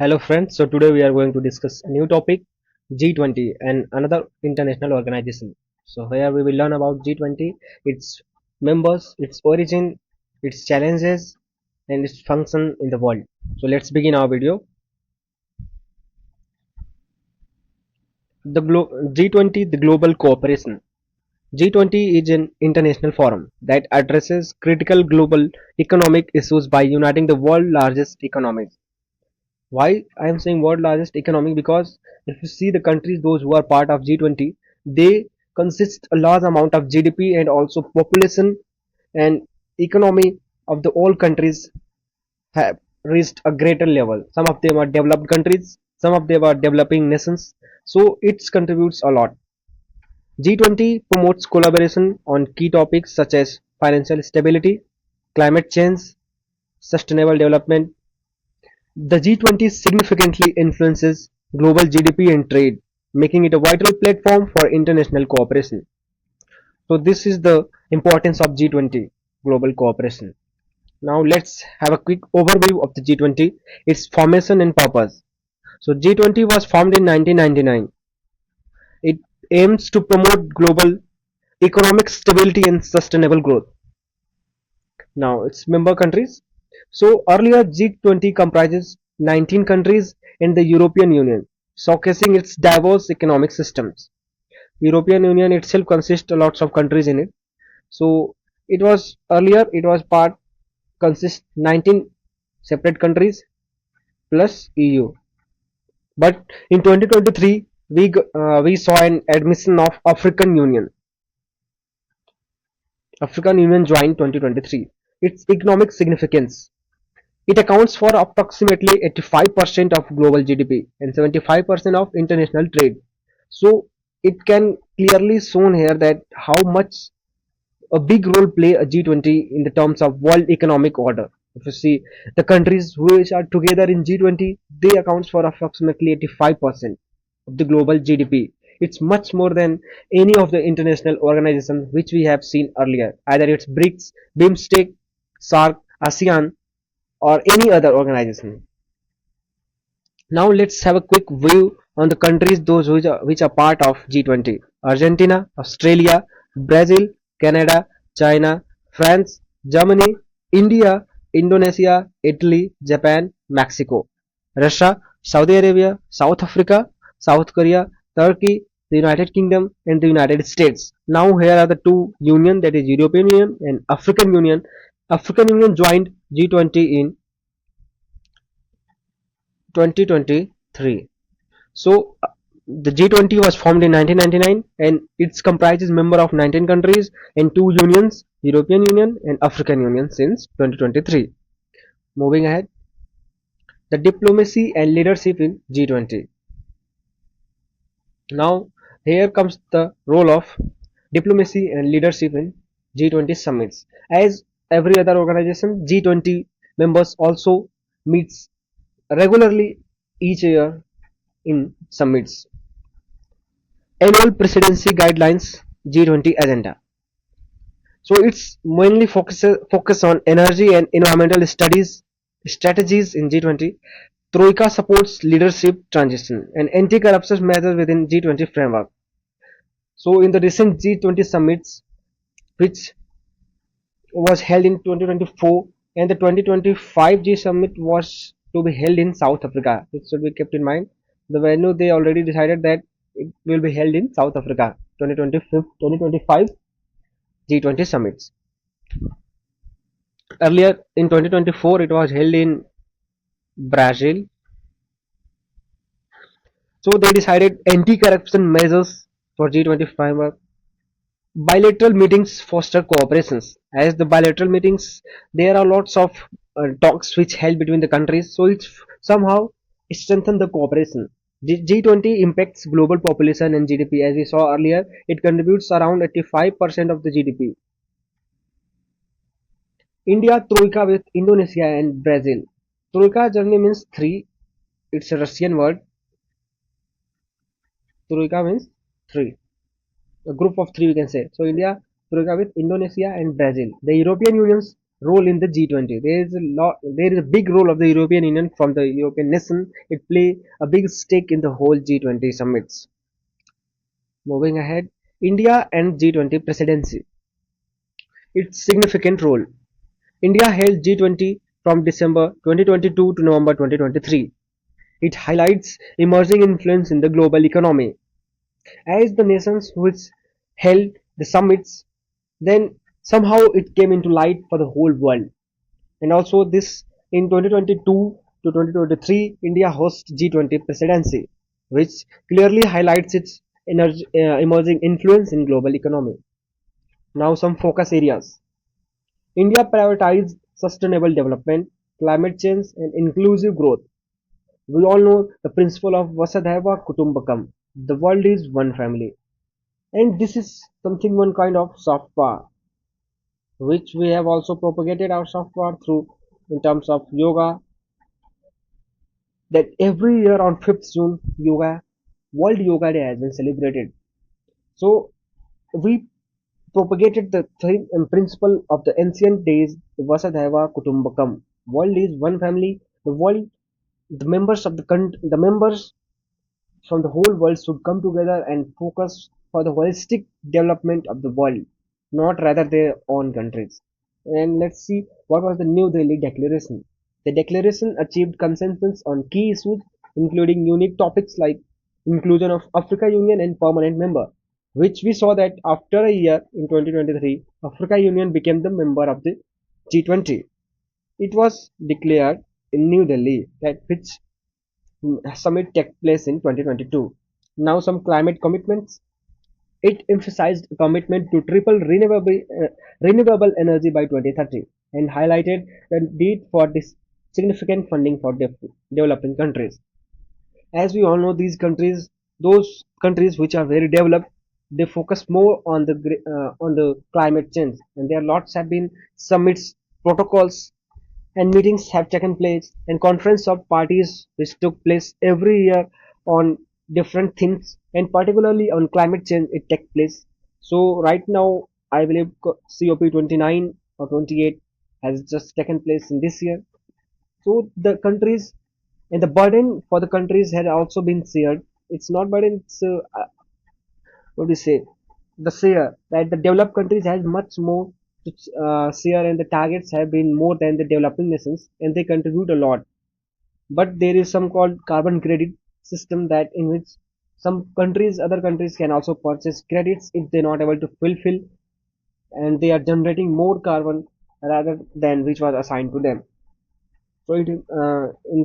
Hello friends, so today we are going to discuss a new topic G20 and another international organization. So here we will learn about G20, its members, its origin, its challenges and its function in the world. So let's begin our video. G20, the global cooperation. G20 is an international forum that addresses critical global economic issues by uniting the world's largest economies. Why I am saying world largest economy? Because if you see the countries those who are part of G20, they consist a large amount of GDP and also population and economy of the all countries have reached a greater level. Some of them are developed countries, some of them are developing nations. So it contributes a lot. G20 promotes collaboration on key topics such as financial stability, climate change, sustainable development. The G20 significantly influences global GDP and trade, making it a vital platform for international cooperation. So this is the importance of G20 global cooperation. Now let's have a quick overview of the G20, its formation and purpose. So G20 was formed in 1999. It aims to promote global economic stability and sustainable growth. Now its member countries. So earlier G20 comprises 19 countries in the European Union, showcasing its diverse economic systems. European Union itself consists of lots of countries in it. So it was part consists 19 separate countries plus EU. But in 2023 we saw an admission of African Union. African Union joined 2023. Its economic significance. It accounts for approximately 85% of global GDP and 75% of international trade. So it can clearly shown here that how much a big role play a G20 in the terms of world economic order. If you see the countries which are together in G20, they accounts for approximately 85% of the global GDP. It's much more than any of the international organizations which we have seen earlier. Either it's BRICS, BIMSTEC, SARC, ASEAN, or any other organization. Now let's have a quick view on the countries those which are part of G20. Argentina, Australia, Brazil, Canada, China, France, Germany, India, Indonesia, Italy, Japan, Mexico, Russia, Saudi Arabia, South Africa, South Korea, Turkey, the United Kingdom and the United States. Now here are the two union, that is European Union and African Union. African Union joined G20 in 2023. So the G20 was formed in 1999 and it comprises member of 19 countries and two unions, European Union and African Union since 2023. Moving ahead, the diplomacy and leadership in G20. Now here comes the role of diplomacy and leadership in G20 summits. As every other organization, G20 members also meets regularly each year in summits. Annual Presidency Guidelines G20 Agenda. So it's mainly focus on energy and environmental studies strategies in G20. Troika supports leadership transition and anti-corruption measures within G20 framework. So in the recent G20 summits, which was held in 2024 and the 2025 G summit was to be held in South Africa. It should be kept in mind. The venue they already decided that it will be held in South Africa. 2025 G20 summits. Earlier in 2024 it was held in Brazil. So they decided anti-corruption measures for G20 framework. Bilateral meetings foster cooperations. As the bilateral meetings, there are lots of talks which held between the countries, so it's somehow strengthen the cooperation. G20 impacts global population and GDP. As we saw earlier, it contributes around 85% of the GDP. India Troika with Indonesia and Brazil. Troika journey means three. It's a Russian word. Troika means three. A group of three we can say. So India Troika with Indonesia and Brazil. The European Union's role in the G20. There is a big role of the European Union from the European nation. It play a big stake in the whole G20 summits. Moving ahead, India and G20 presidency. Its significant role. India held G20 from December 2022 to November 2023. It highlights emerging influence in the global economy. As the nations which held the summits, then somehow it came into light for the whole world. And also this in 2022 to 2023, India hosts G20 presidency, which clearly highlights its emerging influence in global economy. Now some focus areas. India prioritized sustainable development, climate change and inclusive growth. We all know the principle of Vasudhaiva Kutumbakam. The world is one family. And this is something one kind of soft power, which we have also propagated our soft power through in terms of yoga, that every year on 5th June, Yoga World Yoga Day has been celebrated. So we propagated the theme and principle of the ancient days, Vasudhaiva Kutumbakam. World is one family. The world, the members of the members from the whole world should come together and focus for the holistic development of the world, not rather their own countries. And let's see what was the New Delhi Declaration. The declaration achieved consensus on key issues, including unique topics like inclusion of Africa Union and permanent member, which we saw that after a year in 2023, Africa Union became the member of the G20. It was declared in New Delhi that which summit took place in 2022. Now some climate commitments. It emphasized a commitment to triple renewable energy by 2030 and highlighted the need for this significant funding for developing countries. As we all know, those countries which are very developed, they focus more on the climate change, and there are lots have been summits, protocols, and meetings have taken place, and conference of parties which took place every year on different themes, and particularly on climate change it takes place. So right now I believe COP29 or 28 has just taken place in this year. So the countries and the burden for the countries had also been shared. It's not burden, it's what do you say, the share that the developed countries has much more to share, and the targets have been more than the developing nations, and they contribute a lot. But there is some called carbon credit system, that in which some countries, other countries can also purchase credits if they're not able to fulfill, and they are generating more carbon rather than which was assigned to them. So in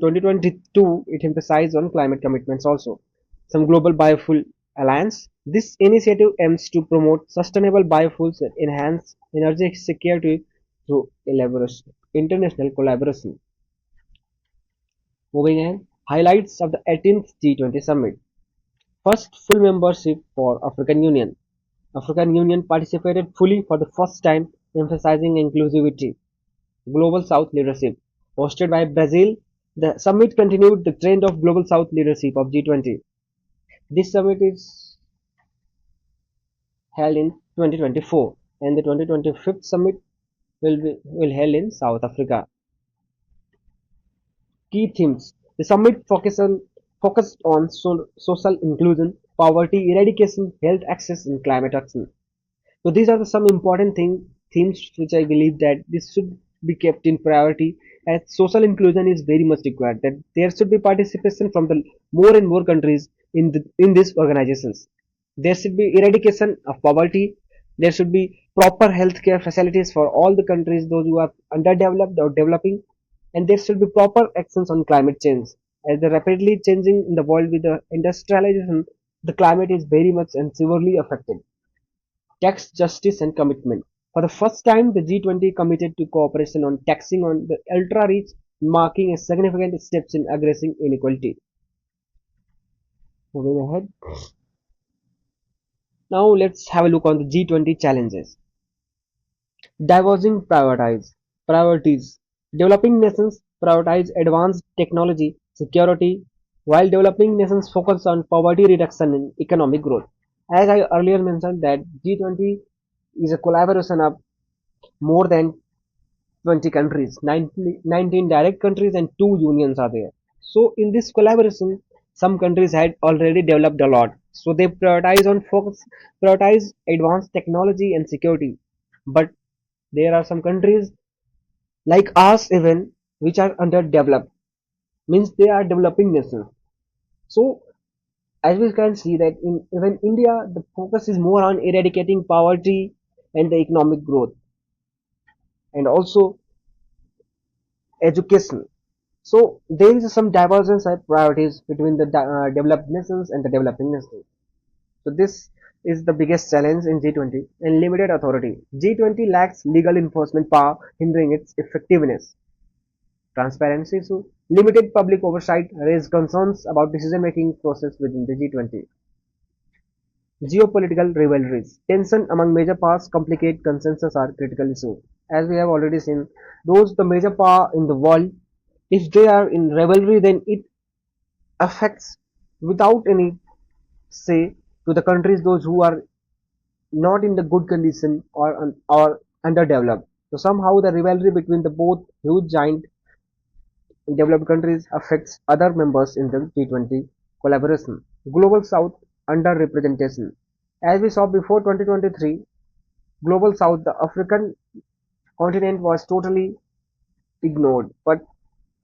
2022, it emphasized on climate commitments also. Some global biofuel alliance. This initiative aims to promote sustainable biofuels and enhance energy security through international collaboration. Moving on, highlights of the 18th G20 summit. First, full membership for African Union. African Union participated fully for the first time, emphasizing inclusivity. Global South leadership. Hosted by Brazil, the summit continued the trend of Global South leadership of G20. This summit is held in 2024, and the 2025 summit will held in South Africa. Key themes. The summit focused on social inclusion, poverty eradication, health access, and climate action. So these are some important themes which I believe that this should be kept in priority, as social inclusion is very much required. That there should be participation from the more and more countries in these organizations. There should be eradication of poverty. There should be proper healthcare facilities for all the countries, those who are underdeveloped or developing, and there should be proper actions on climate change. As the rapidly changing in the world with the industrialization, the climate is very much and severely affected. Tax justice and commitment. For the first time, the G20 committed to cooperation on taxing on the ultra-rich, marking a significant steps in addressing inequality. Moving ahead. Now let's have a look on the G20 challenges. Diverging priorities. Developing nations prioritize advanced technology, security, while developing nations focus on poverty reduction and economic growth. As I earlier mentioned that G20 is a collaboration of more than 20 countries, 19 direct countries and 2 unions are there. So in this collaboration, some countries had already developed a lot. So they prioritize advanced technology and security. But there are some countries like us even which are underdeveloped, means they are developing nations. So as we can see that in even India, the focus is more on eradicating poverty and the economic growth and also education. So there is some divergence and priorities between the developed nations and the developing nations. So this is the biggest challenge in G20 and limited authority. G20 lacks legal enforcement power, hindering its effectiveness. Transparency, so limited public oversight raise concerns about decision-making process within the G20. Geopolitical rivalries. Tension among major powers complicate consensus are critical issues. As we have already seen, those the major power in the world, if they are in rivalry, then it affects without any say to the countries those who are not in the good condition or underdeveloped. So somehow the rivalry between the both huge giant developed countries affects other members in the G20 collaboration. Global South underrepresentation. As we saw before 2023, Global South, the African continent was totally ignored. But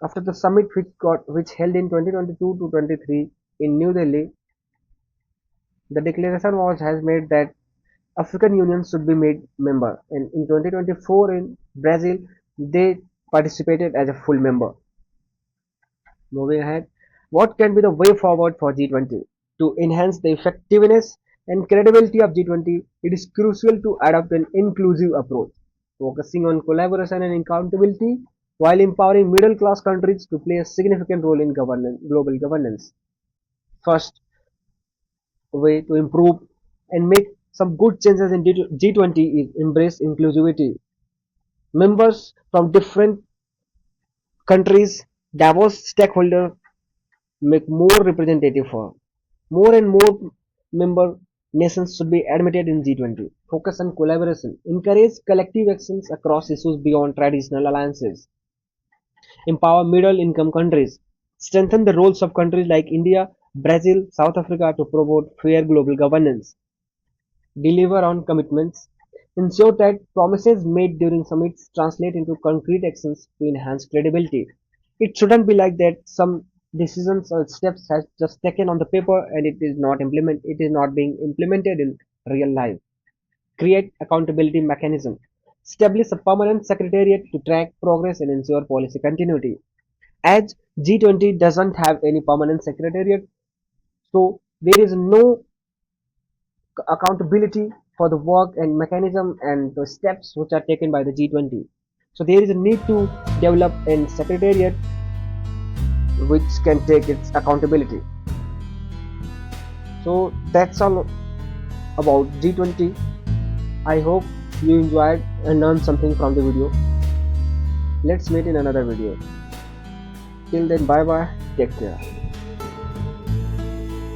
after the summit which held in 2022 to 23 in New Delhi, the declaration has made that African Union should be made member. And in 2024 in Brazil, they participated as a full member. Moving ahead, what can be the way forward for G20? To enhance the effectiveness and credibility of G20, it is crucial to adopt an inclusive approach, focusing on collaboration and accountability while empowering middle class countries to play a significant role in global governance. First way to improve and make some good changes in G20 is embrace inclusivity. Members from different countries, diverse stakeholders make more representative for. More and more member nations should be admitted in G20. Focus on collaboration. Encourage collective actions across issues beyond traditional alliances. Empower middle income countries. Strengthen the roles of countries like India, Brazil, South Africa to promote fair global governance. Deliver on commitments. Ensure that promises made during summits translate into concrete actions to enhance credibility. It shouldn't be like that some decisions or steps has just taken on the paper and it is not being implemented in real life. Create accountability mechanism. Establish a permanent secretariat to track progress and ensure policy continuity. As G20 doesn't have any permanent secretariat, so there is no accountability for the work and mechanism and the steps which are taken by the G20. So there is a need to develop a secretariat which can take its accountability. So that's all about G20. I hope you enjoyed and learned something from the video. Let's meet in another video. Till then, bye bye, take care.